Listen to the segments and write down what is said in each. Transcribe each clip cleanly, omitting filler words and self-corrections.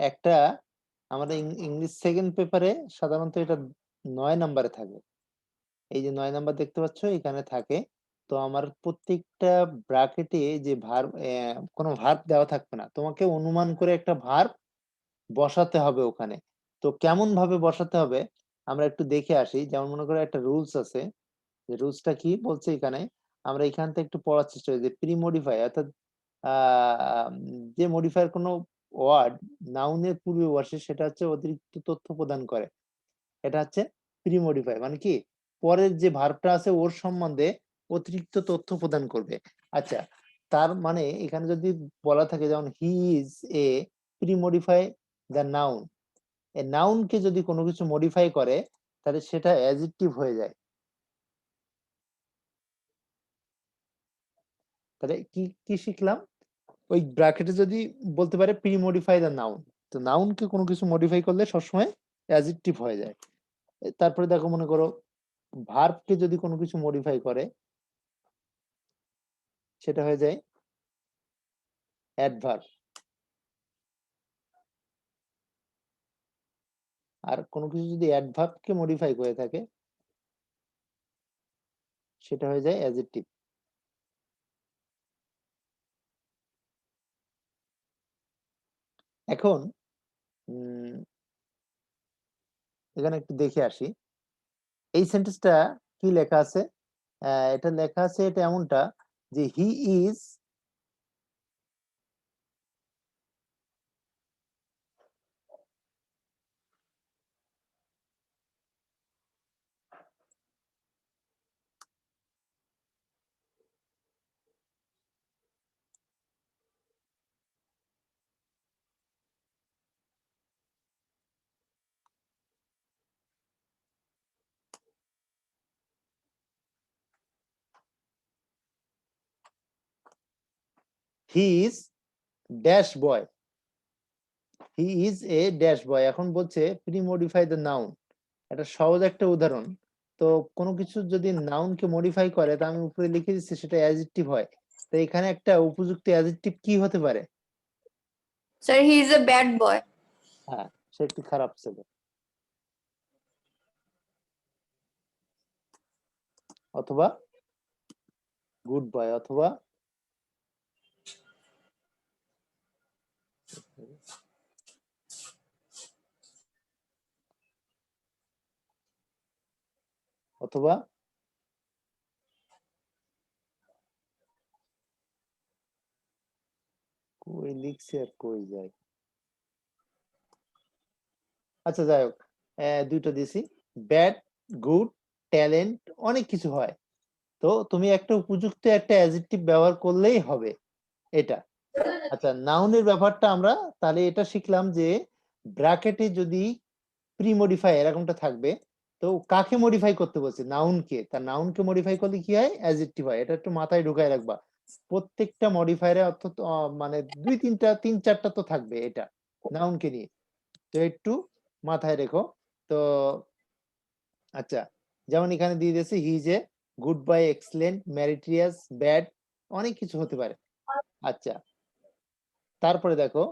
একটা আমাদের English second পেপারে সাধারণত এটা 9 নম্বরে থাকে। এই যে 9 নাম্বার দেখতে পাচ্ছ এখানে থাকে। তো আমার প্রত্যেকটা ব্র্যাকেটে যে কোনো ভার্ব দেওয়া থাকবে না। তোমাকে অনুমান করে একটা ভার্ব বসাতে হবে ওখানে। তো কেমন ভাবে বসাতে হবে আমরা একটু দেখে আসি। যেমন মনে করো একটা রুলস আছে। যে রুলসটা কি বলছে এখানে, আমরা এখান থেকে একটু পড়ার চেষ্টা করি যে প্রি মডিফাই অর্থাৎ যে মডিফায়ার কোনো ওয়ার্ড নাউনের পূর্বে বসে সেটা হচ্ছে অতিরিক্ত তথ্য প্রদান করে। এটা হচ্ছে প্রি মডিফাই মানে কি পরের যে ভার্বটা আছে ওর সম্বন্ধে অতিরিক্ত তথ্য প্রদান করবে। আচ্ছা, তার মানে এখানে যদি বলা থাকে যেমন he is a premodify the noun, a নাউনকে যদি কোনো কিছু মডিফাই করে তাহলে সেটা অ্যাডজেক্টিভ হয়ে যায়। তাহলে কি কি শিখলাম, ওই ব্র্যাকেটে যদি বলতে পারে প্রি মডিফাই দ্য নাউন, তো নাউনকে কোনো কিছু মডিফাই করলে সবসময় অ্যাডজেক্টিভ হয়ে যায়। তারপরে দেখো মনে করো ভার্বকে যদি কোনো কিছু মডিফাই করে সেটা হয়ে যায় অ্যাডভার্ব। আর কোনো কিছু যদি অ্যাডভার্বকে মডিফাই করে থাকে সেটা হয়ে যায় অ্যাডজেক্টিভ। এখন এখানে একটু দেখে আসি এই সেন্টেন্সটা কি লেখা আছে। এটা লেখা আছে এটা এমনটা যে he is he is dash boy, he is a dash boy. এখন বলছে প্রি মডিফাই দ্য নাউন, এটা সহজ একটা উদাহরণ। তো কোনো কিছু যদি নাউনকে মডিফাই করে তা আমি উপরে লিখে দিচ্ছি সেটা অ্যাডজেক্টিভ হয়। তো এখানে একটা উপযুক্ত অ্যাডজেক্টিভ কি হতে পারে? Sir, he is a bad boy. হ্যাঁ, সে একটি খারাপ ছেলে, অথবা গুড বয়, অথবা অথবা কই লিখছে আর কই যায়। আচ্ছা যাই হোক, দুইটা দিছি, ব্যাড, গুড, ট্যালেন্ট, অনেক কিছু হয়। তো তুমি একটা উপযুক্ত একটা অ্যাডজেক্টিভ ব্যবহার করলেই হবে এটা। আচ্ছা, নাউনের ব্যাপারটা আমরা তাহলে এটা শিখলাম যে ব্র্যাকেটে যদি প্রি মডিফাই এরকমটা থাকবে তো কাকে মডিফাই করতে বলছে? নাউনকে। তার নাউনকে মডিফাই করলে কি হয়? অ্যাডজেক্টিভ হয়। এটা একটু মাথায় ঢুকায় রাখবা। প্রত্যেকটা মডিফায়ারে অর্থাৎ মানে দুই তিনটা তিন চারটা তো থাকবে এটা নাউনকে নিয়ে। তো একটু মাথায় রেখো। তো আচ্ছা, যেমন এখানে দিয়ে দিয়েছে he is a good boy, excellent, meritorious, bad, অনেক কিছু হতে পারে। আচ্ছা, তারপরে দেখো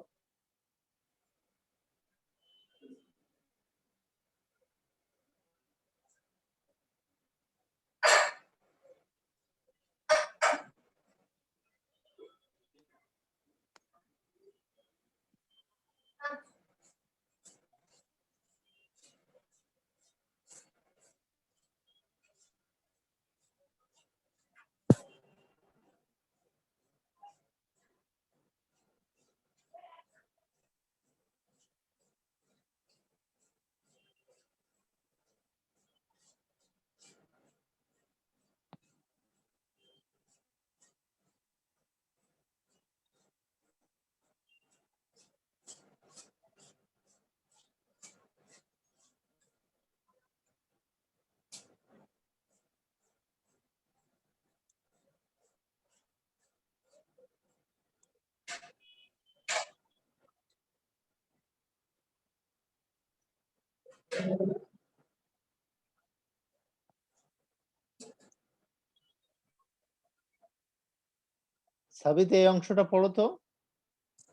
সাবিত এই অংশটা পড়ো তো,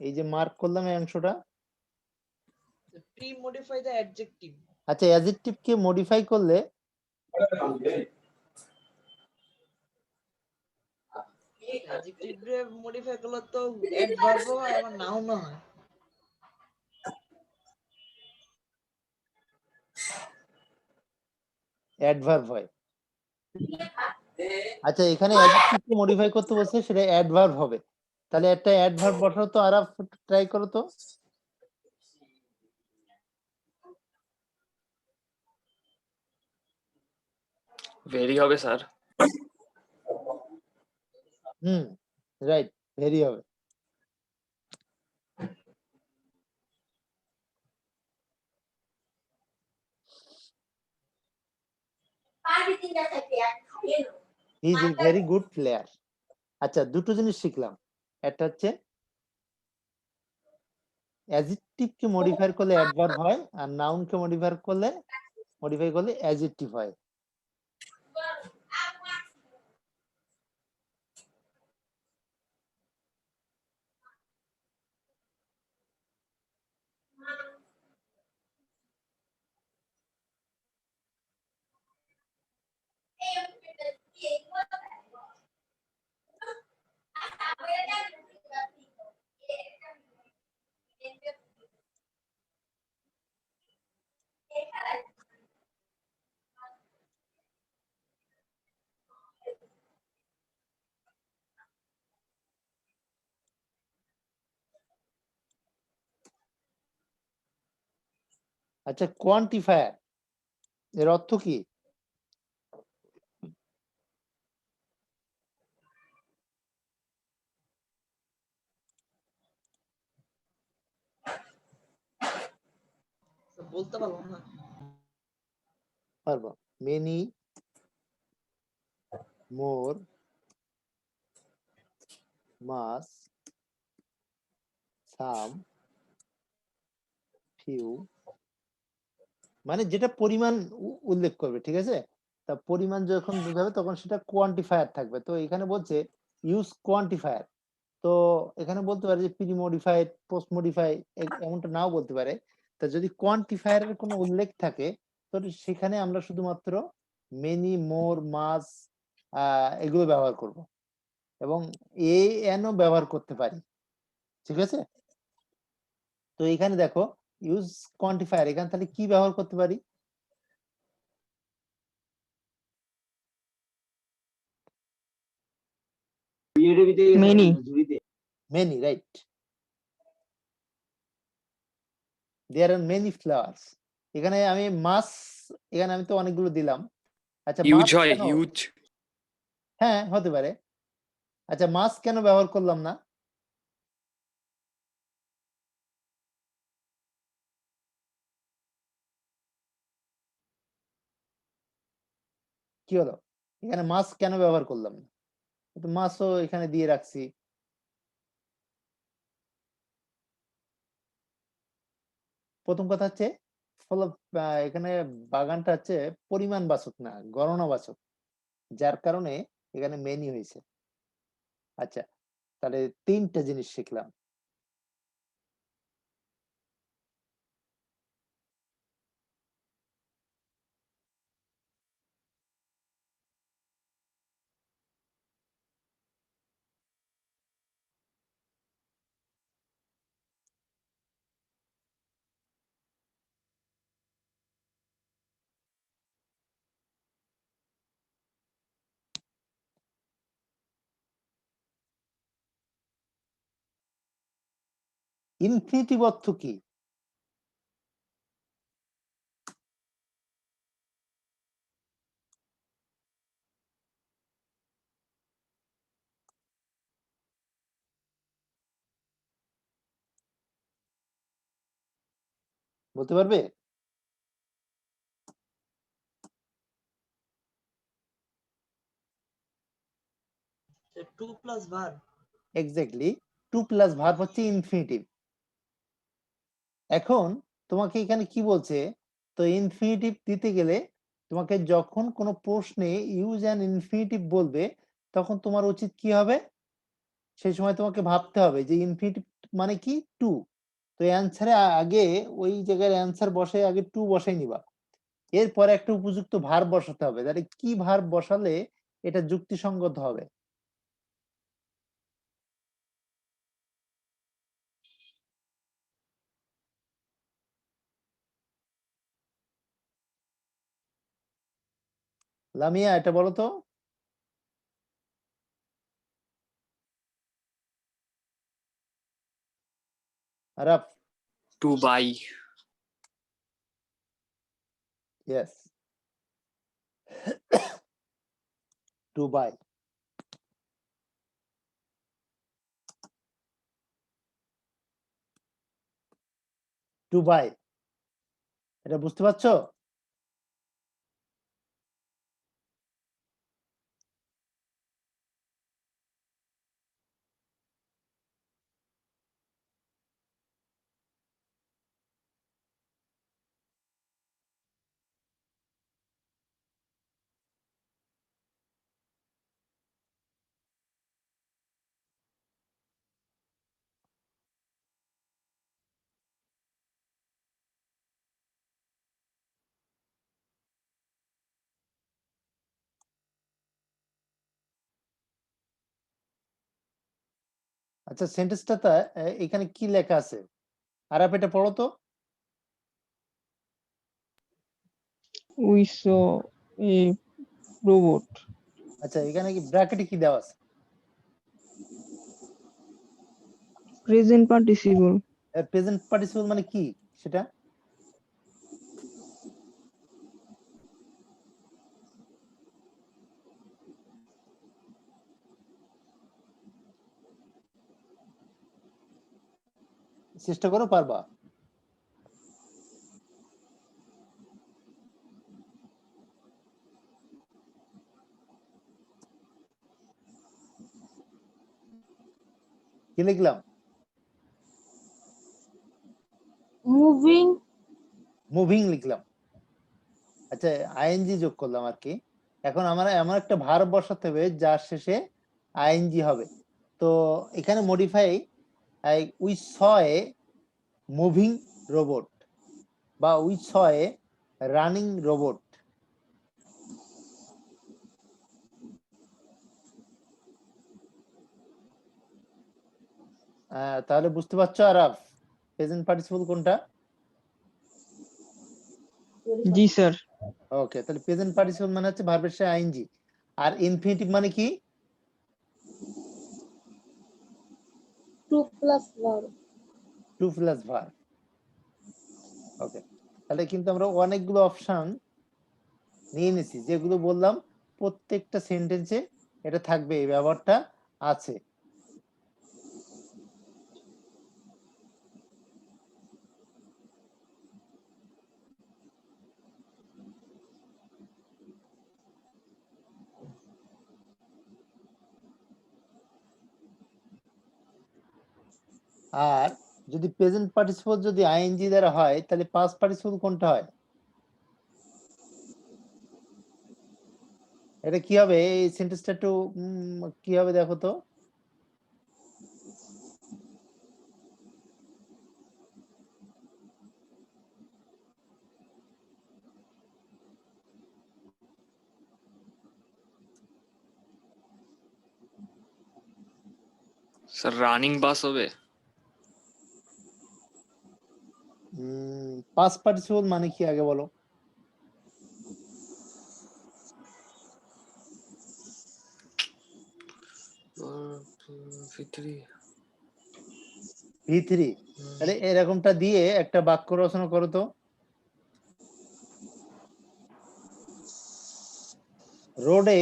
এই যে মার্ক করলাম এই অংশটা। Pre-modify the adjective. আচ্ছা, অ্যাডজেক্টিভ কে মডিফাই করলে Adjective রে modify করলে তো adverb হয় আবার noun হয়। অ্যাডভার্ব হয়। আচ্ছা, এখানে অ্যাডজেক্টিভ কে মডিফাই করতে বলছে, সেটা অ্যাডভার্ব হবে। তাহলে একটা অ্যাডভার্ব বসাও তো, আরাফ ট্রাই করো তো। ভেরি হবে স্যার। রাইট, ভেরি হবে। হি is a very good player. আচ্ছা, দুটো জিনিস শিখলাম। একটা হচ্ছে অ্যাডজেক্টিভ কে মডিফাই করলে অ্যাডভার্ব হয়, আর নাউন কে মডিফাই করলে অ্যাডজেক্টিভ হয়। আচ্ছা, কোয়ান্টিফায়ার এর অর্থ কি? বলতে পারলাম না। পারবো। মেনি, মোর, মাস, সাম, ফিউ, মানে যেটা পরিমাণ উল্লেখ করবে, ঠিক আছে? তা পরিমাণ যখন বোঝাবে তখন সেটা কোয়ান্টিফায়ার থাকবে। তো এখানে বলছে ইউজ কোয়ান্টিফায়ার। তো এখানে বলতে পারে যে প্রি মডিফাইড, পোস্ট মডিফাই, এমনটা নাও বলতে পারে। তা যদি কোয়ান্টিফায়ারের কোনো উল্লেখ থাকে, তো সেখানে আমরা শুধুমাত্র মেনি, মোর, মাস এগুলো ব্যবহার করব, এবং এনও ব্যবহার করতে পারি, ঠিক আছে? তো এখানে দেখো ইউজ কোয়ান্টিফায়ার, এখানে তাহলে কি ব্যবহার করতে পারি? Many. Many, right. There are many flowers. এখানে আমি মাস, এখানে আমি তো অনেকগুলো দিলাম। আচ্ছা, ইউজ মাস হয়, কেন? ইউজ। হ্যাঁ, হতে পারে। আচ্ছা, মাস কেন ব্যবহার করলাম না? কি হলো, এখানে মাস কেন ব্যবহার করলাম না? তো মাসও এখানে দিয়ে রাখছি। প্রথম কথা হচ্ছে ফল, এখানে বাগানটা হচ্ছে পরিমাণ বাচক না, গণনা বাচক, যার কারণে এখানে মেনি হয়েছে। আচ্ছা, তাহলে তিনটা জিনিস শিখলাম। ইনফিনিটিভ অর্থ কি? বলতে পারবে? To plus verb. Exactly, to plus verb হচ্ছে ইনফিনিটিভ। এখন তোমাকে এখানে কি বলছে, তো ইনফিনিটিভ দিতে গেলে তোমাকে যখন কোনো প্রশ্নে ইউজ অ্যান ইনফিনিটিভ বলবে, তখন তোমার উচিত কি হবে? সেই সময় তোমাকে ভাবতে হবে যে ইনফিনিটিভ মানে কি, টু। তো অ্যান্সারে আগে ওই জায়গায় অ্যান্সার বসে আগে টু বসাই নিবা, এরপরে একটা উপযুক্ত ভার্ব বসাতে হবে। তাহলে কি ভার্ব বসালে এটা যুক্তিসঙ্গত হবে? লামিয়া এটা বলো তো। Araf? To buy. Yes, to buy. To buy, এটা বুঝতে পারছো? আচ্ছা, সেন্টেন্সটা এখানে কি লেখা আছে? আরাফ এটা পড়ো তো। We saw a robot. আচ্ছা, এখানে কি ব্র্যাকেটে কি দেওয়া আছে? Present participle. প্রেজেন্ট পার্টিসিপল মানে কি সেটা? চেষ্টা করো, পারবা? কি লিখলাম? Moving. মুভিং লিখলাম। আচ্ছা, আইএনজি যোগ করলাম আর কি। এখন আমার এমন একটা ভার্ব বসাতে হবে যার শেষে আইএনজি হবে। তো এখানে modify we saw a moving robot বা we saw a running robot. তাহলে বুঝতে পারছো আরাফ প্রেজেন্ট পার্টিসিপল কোনটা? জি স্যার। ওকে, তাহলে প্রেজেন্ট পার্টিসিপল মানে হচ্ছে ভার্বের শেষে আইএনজি। আর ইনফিনিটিভ মানে কি? To plus verb. To plus verb. Okay, তাহলে কিন্তু আমরা অনেকগুলো অপশন নিয়ে নিছি, যেগুলো বললাম প্রত্যেকটা সেন্টেন্সে এটা থাকবে, এই ব্যবহারটা আছে। আর যদি প্রেজেন্ট পার্টিসিপল যদি আইএনজি দ্বারা হয়, তাহলে পাস্ট পার্টিসিপল কোনটা হয়? এটা কি হবে? এই সেন্টেন্সটা একটু কি হবে দেখো তো। স্যার রানিং বাস হবে। পাস্ট পার্টিসিপল মানে কি আগে বলো? ভি3। তাহলে এরকমটা দিয়ে একটা বাক্য রচনা করো তো। রোডে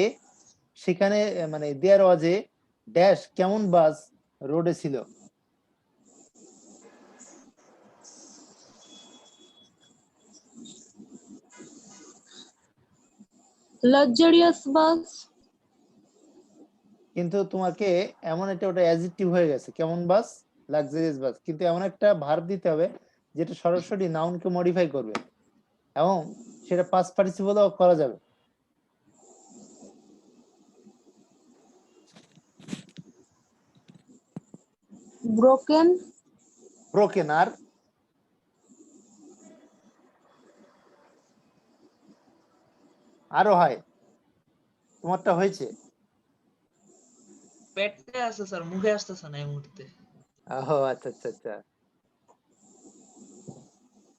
সেখানে মানে দেয়ার ওয়াজ এ ড্যাশ কেমন বাস রোডে ছিল? Luxurious bus. কিন্তু তোমাকে এমন একটা ওটা অ্যাডজেক্টিভ হয়ে গেছে, কেমন বাস, লাক্সারিয়াস বাস, কিন্তু এমন একটা ভার্ব দিতে হবে যেটা সরাসরি নাউনকে মডিফাই করবে এবং সেটা পাস্ট পার্টিসিপলও করা যাবে। Broken. ব্রোকেন। আর আরো হয়, তোমারটা হয়েছে? পেটে আছে স্যার, মুখে আসতেছে না এই মুহূর্তে। ও আচ্ছা আচ্ছা আচ্ছা।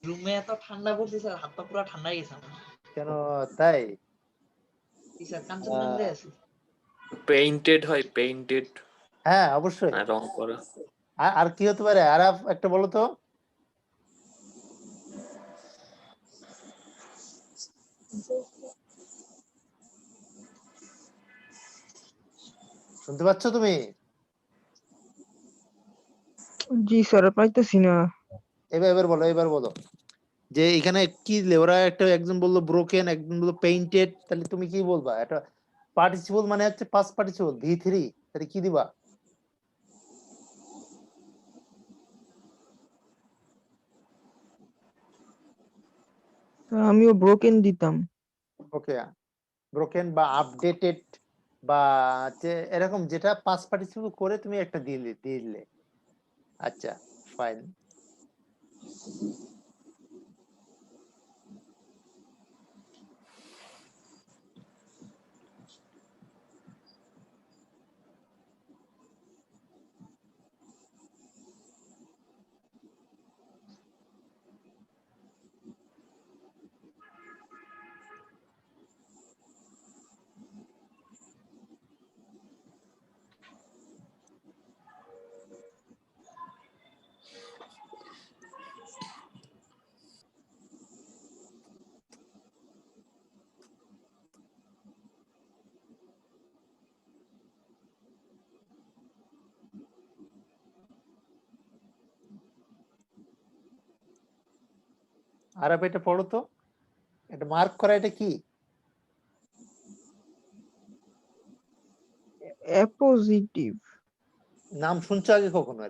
রুমে এত ঠান্ডা পড়ছে স্যার, হাত পা পুরো ঠান্ডা হয়ে গেছে আমার। কেন তাই? কি স্যার কাঞ্চনজঙ্ঘায় আছি। পেইন্টেড হয়, পেইন্টেড, হ্যাঁ অবশ্যই। রং করা। আর কি হতে পারে? আর একটা বলো তো। শুনতে পাচ্ছ তুমি? জি স্যার, পাইতেছি না। এবার বলো, এবার বলো যে এখানে কি দিলে, ওরা একটা একজন বললো ব্রোকেন, একজন বললো পেইন্টেড, তাহলে তুমি কি বলবা? এটা পার্টিসিপল মানে হচ্ছে পাস্ট পার্টিসিপল V3, তাহলে কি দিবা? স্যার আমিও ব্রোকেন দিতাম। ওকে, ব্রোকেন বা আপডেটেড বা এরকম যেটা পাস্ট পার্টিসিপল করে তুমি একটা দিলে। আচ্ছা ফাইন। আর এটা পড়ো তো, এটা মার্ক করা, এটা কি? অ্যাপোজিটিভ। নাম শুনছো আগে কখনো?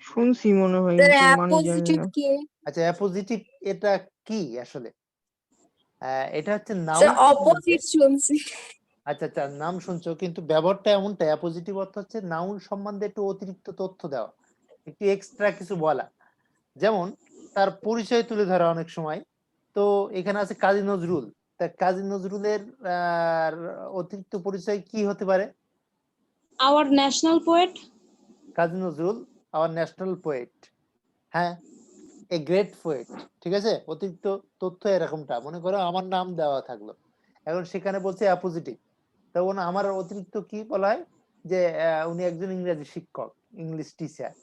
শুনছি মনে হয়, স্যার কিন্তু মানে জানি অ্যাপোজিটিভ না। কি? আচ্ছা অ্যাপোজিটিভ এটা কি আসলে? এটা হচ্ছে স্যার নাউন। অপোজিট শুনছি। আচ্ছা আচ্ছা, নাম শুনছো কিন্তু ব্যবহারটা এমনটা, অ্যাপোজিটিভ অর্থ হচ্ছে নাউন সম্বন্ধে একটু অতিরিক্ত তথ্য দেওয়া, একটু এক্সট্রা কিছু বলা, যেমন তার পরিচয় তুলে ধরা অনেক সময়। তো এখানে আছে কাজী নজরুল, তা কাজী নজরুলের অতিরিক্ত পরিচয় কি হতে পারে? Our national poet. Kazi Nazrul our national poet, হ্যাঁ, এ গ্রেট পোয়েট। ঠিক আছে, অতিরিক্ত তথ্য এরকমটা, মনে করো আমার নাম দেওয়া থাকলো, এখন সেখানে বলছে অ্যাপোজিটিভ, তখন আমার অতিরিক্ত কি বলা হয় যে উনি একজন ইংরেজি শিক্ষক, ইংলিশ টিচার।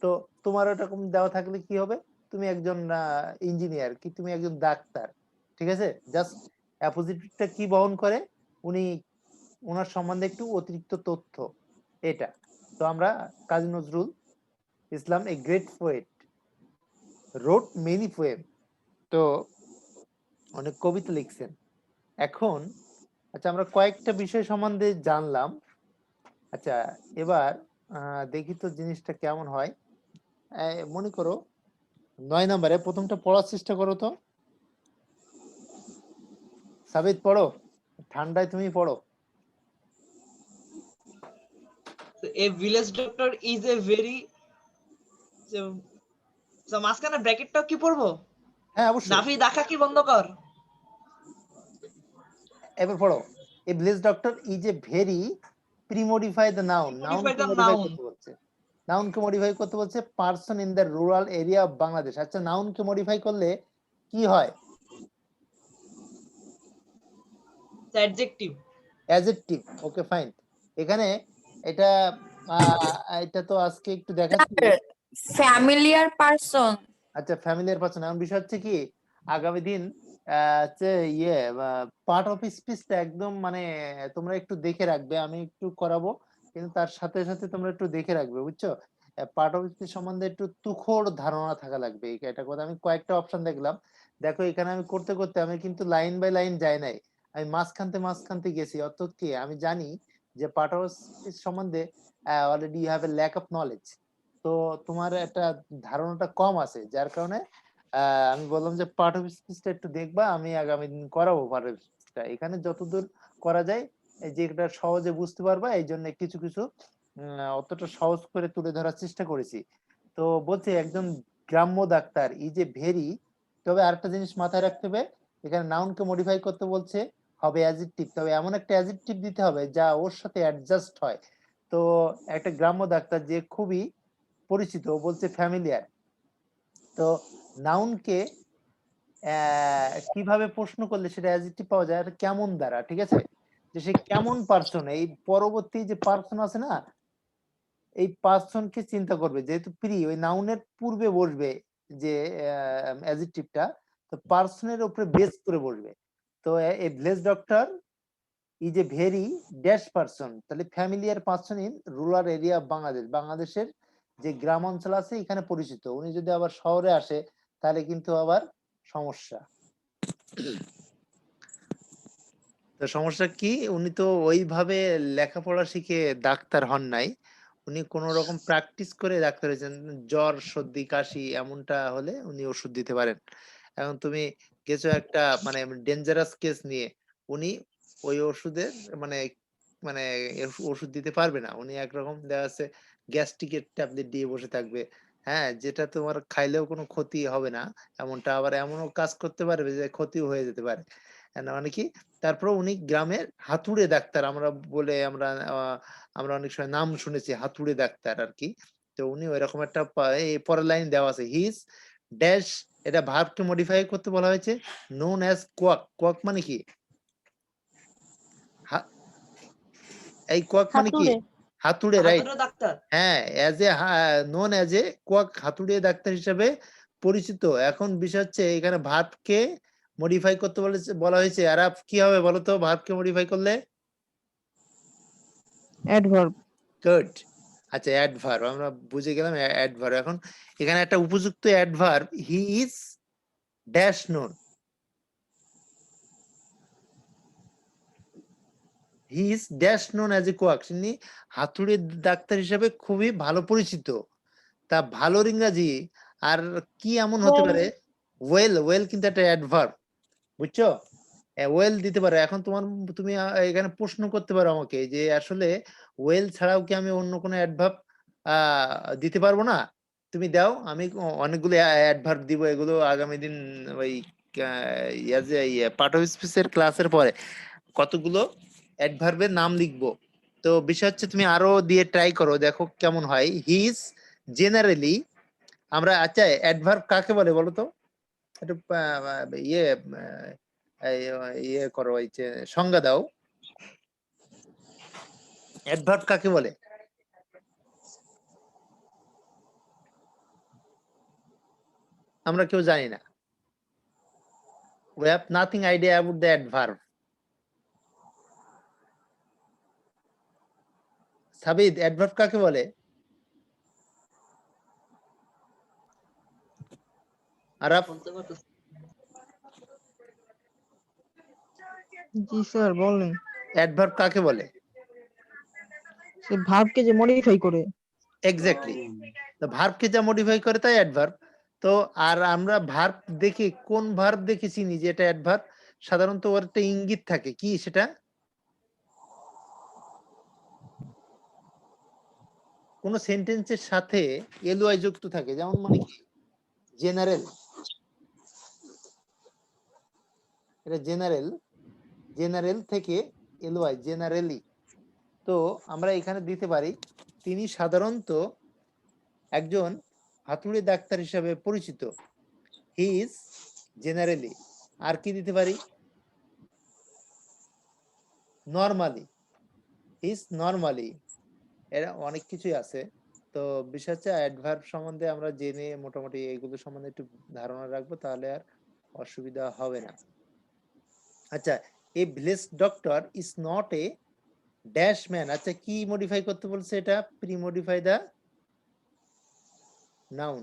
তো তোমার এরকম দেওয়া থাকলে কি হবে? তুমি একজন ইঞ্জিনিয়ার, কি তুমি একজন ডাক্তার। ঠিক আছে, জাস্ট অ্যাপোজিটিভটা কি বহন করে, উনি ওনার সম্বন্ধে একটু অতিরিক্ত তথ্য, এটা। তো আমরা Kazi Nazrul Islam a great poet wrote many poem, তো অনেক কবিতা লিখছেন। এখন আচ্ছা আমরা কয়েকটা বিষয় সম্বন্ধে জানলাম। আচ্ছা এবার দেখি তো জিনিসটা কেমন হয়। মনে করো 9 নম্বরে প্রথমটা পড়ার চেষ্টা করো তো। সাবিত পড়ো, ঠান্ডায় তুমি পড়ো। A village doctor is a very, মাঝখানে ব্র্যাকেটটা কি পড়বো? হ্যাঁ অবশ্যই। নাফি দেখা কি বন্ধ কর। এবার পড়ো, a village doctor is a very premodify the noun, Modify নাউনকে the মডিফাই noun. করতে বলছে, নাউনকে মডিফাই করতে বলছে person in the rural area of Bangladesh. আচ্ছা নাউনকে মডিফাই করলে কি হয়? অ্যাডজেক্টিভ। Adjective, okay fine. এখানে এটা এটা তো আজকে একটু দেখাচ্ছি। Familiar person. আচ্ছা ফ্যামিলিয়ার পারসন, এমন বিষয় হচ্ছে কি আগামী দিন হচ্ছে ইয়ে পার্ট অফ স্পিচটা একদম মানে তোমরা একটু দেখে রাখবে, আমি একটু করাবো, কিন্তু তার সাথে সাথে তোমরা একটু দেখে রাখবে, বুঝছো? পার্ট অফ স্পিচ সম্বন্ধে একটু তুখোড় ধারণা থাকা লাগবে, এটা কথা। আমি কয়েকটা অপশন দেখলাম, দেখো এখানে আমি করতে করতে আমি কিন্তু লাইন বাই লাইন যাই নাই, আমি মাঝখানতে গেছি, অর্থাৎ কি আমি জানি যে পার্ট অফ স্পিচ সম্বন্ধে already you have a lack of knowledge, তো তোমার একটা ধারণাটা কম আছে, যার কারণে আমি বললাম যে পার্ট অফ স্পিচটা একটু দেখবা, আমি আগামী দিন করাবো পার্ট অফ স্পিচটা, এখানে যতদূর করা যায় এই যে এটা সহজে বুঝতে পারবা, এই জন্য কিছু কিছু অতটা সহজ করে তুলে ধরার চেষ্টা করেছি। তো বলছে একজন গ্রাম্য ডাক্তার ইজ এ ভেরি, তবে আরেকটা জিনিস মাথায় রাখতে হবে, এখানে নাউনকে মডিফাই করতে বলছে, হবে অ্যাডজেক্টিভ, তবে এমন একটা অ্যাডজেক্টিভ দিতে হবে যা ওর সাথে অ্যাডজাস্ট হয়। তো একটা গ্রাম্য ডাক্তার যে খুবই পরিচিত, ও বলছে ফ্যামিলিয়ার। তো নাউনকে কিভাবে প্রশ্ন করলে সেটা অ্যাডজেক্টিভ পাওয়া যায়, আর কেমন দ্বারা, ঠিক আছে? যে সে কেমন পার্সন, এই পরবর্তী যে পার্সন আছে না, এই পার্সনকে চিন্তা করবে, যেহেতু প্রি ওই নাউনের পূর্বে বসবে যে অ্যাডজেক্টিভটা, তো পার্সনের উপরে বেস করে বসবে। তো a bless doctor is a very dash person, তাহলে familiar person in rural area of Bangladesh, বাংলাদেশের যে গ্রাম অঞ্চল আছে এখানে পরিচিত। উনি যদি আবার শহরে আসে তাহলে কিন্তু আবার সমস্যা। তো সমস্যা কি, উনি তো ওইভাবে লেখাপড়া শিখে ডাক্তার হন নাই, উনি কোন রকম প্র্যাকটিস করে ডাক্তার হয়েছেন। জ্বর সর্দি কাশি এমনটা হলে উনি ওষুধ দিতে পারেন। এখন তুমি গেছো একটা মানে ডেঞ্জারাস কেস নিয়ে, উনি ওই ওষুধের মানে মানে ওষুধ দিতে পারবে না, উনি একরকম দেখা যাচ্ছে গ্যাস্ট্রিকের ট্যাবলেট দিয়ে বসে থাকবে, হ্যাঁ, যেটা তোমার খাইলেও কোনো ক্ষতি হবে না, এমনটা আবার এমনও কাজ করতে পারবে যে ক্ষতিও হয়ে যেতে পারে। মানে কি, তারপর উনি গ্রামের হাতুড়ে ডাক্তার আমরা বলে আমরা অনেক সময় নাম শুনেছি হাতুড়ে ডাক্তার আর কি। তো উনি ওইরকম একটা এই পরের লাইন দেওয়া আছে, হিজ ড্যাশ, এটা ভার্বকে মডিফাই করতে বলা হয়েছে, নোন অ্যাজ কোয়াক। কোয়াক মানে কি, এই কোয়াক মানে কি, হাতুড়ে, রাইট? হাতুড়ে ডাক্তার। হ্যাঁ, as a known as a quack, হাতুড়ে ডাক্তার হিসেবে পরিচিত। এখন বিষয় হচ্ছে এখানে ভার্বকে মডিফাই করতে বলা হয়েছে, আর কি হবে বলো তো ভার্বকে মডিফাই করলে? অ্যাডভার্ব। গুড। আচ্ছা, অ্যাডভার্ব আমরা বুঝে গেলাম, অ্যাডভার্ব। এখন এখানে একটা উপযুক্ত adverb, he is dash known, he is dash known as a quack, তিনি হাতুড়ে ডাক্তার হিসেবে খুবই ভালো পরিচিত। তা ভালোর ইংরাজি আর কি এমন হতে পারে? ওয়েল, ওয়েল কিন্তু একটা অ্যাডভার্ব, বুঝছো? ওয়েল দিতে পারে। এখন তুমি এখানে প্রশ্ন করতে পারো আমাকে যে আসলে ওয়েল ছাড়াও কি আমি অন্য কোনো অ্যাডভার্ব দিতে পারবো না? তুমি দাও, আমি অনেকগুলো অ্যাডভার্ব দিব, এগুলো আগামী দিন ওই পার্ট অফ স্পিচের ক্লাসের পরে কতগুলো অ্যাডভার্বের নাম লিখবো। তো বিষয় হচ্ছে তুমি আরো দিয়ে ট্রাই করো, দেখো কেমন হয়। হি ইজ জেনারেলি, আমরা আচ্ছা অ্যাডভার্ব কাকে বলে বলো তো? একটু ইয়ে ইয়ে করো, এই যে সংজ্ঞা দাও, অ্যাডভার্ব কাকে বলে? আমরা কেউ জানি না, we have nothing idea about the adverb. সাবিদ, adverb কাকে বলে? আরাফ, বলতে পারতেছি। জি স্যার বলেন। অ্যাডভার্ব কাকে বলে? সে ভার্বকে যে মডিফাই করে। এক্স্যাক্টলি, তো ভার্বকে যা মডিফাই করে তাই অ্যাডভার্ব। তো আর আমরা ভার্ব দেখি, কোন ভার্ব দেখে চিনি যে এটা অ্যাডভার্ব? সাধারণত ওর একটা ইঙ্গিত থাকে, কি সেটা? কোন সেন্টেন্সের সাথে এলওয়াই যুক্ত থাকে, যেমন মানে কি জেনারেল, এটা জেনারেল, জেনারেল থেকে এলওয়াই, জেনারেলি। তো আমরা এখানে দিতে পারি তিনি সাধারণত একজন হাতুড়ে ডাক্তার হিসেবে পরিচিত, হি ইজ জেনারেলি। আর কি দিতে পারি? নরমালি, ইজ নরমালি, এরা অনেক কিছুই আছে। তো বিষয় হচ্ছে অ্যাডভার্ব সম্বন্ধে আমরা জেনে মোটামুটি এইগুলো সম্বন্ধে একটু ধারণা রাখবো, তাহলে আর অসুবিধা হবে না। আচ্ছা, এ village doctor is not a dash man. আচ্ছা, কি মডিফাই করতে বলছে? এটা প্রি মডিফাই দা নাউন।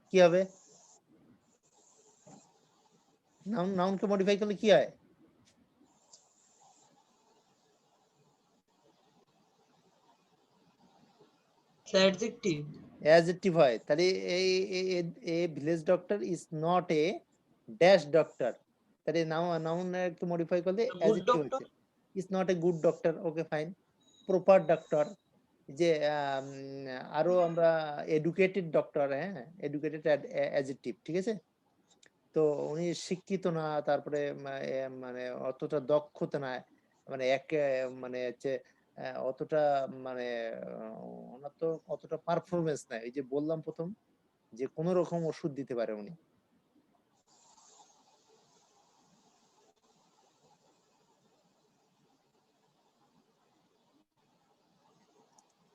কি হবে? নাউনকে মডিফাই করলে কি হয়? অ্যাডজেক্টিভ। অ্যাডজেক্টিভ হয়। তাহলে এই এ village doctor is not a dash doctor, তাহলে নাউন একটু মডিফাই করলে গুড অ্যাডজেক্টিভ ডক্টর। হচ্ছে, is not a good doctor. Okay fine. Proper doctor, যে আরো আমরা এডুকেটেড ডক্টর, হ্যাঁ, এডুকেটেড অ্যাডজেক্টিভ, ঠিক আছে। তো উনি শিক্ষিত না, তারপরে মানে অতটা দক্ষতা নাই, মানে মানে হচ্ছে অতটা মানে ওনার তো অতটা পারফরমেন্স নাই। এই যে বললাম প্রথম যে কোন রকম ওষুধ দিতে পারে উনি।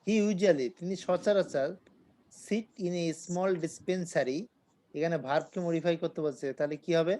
হি ইউজুয়ালি, তিনি সচরাচর sit in a small dispensary, এখানে ভার্বকে মডিফাই করতে বলছে, তাহলে কি হবে?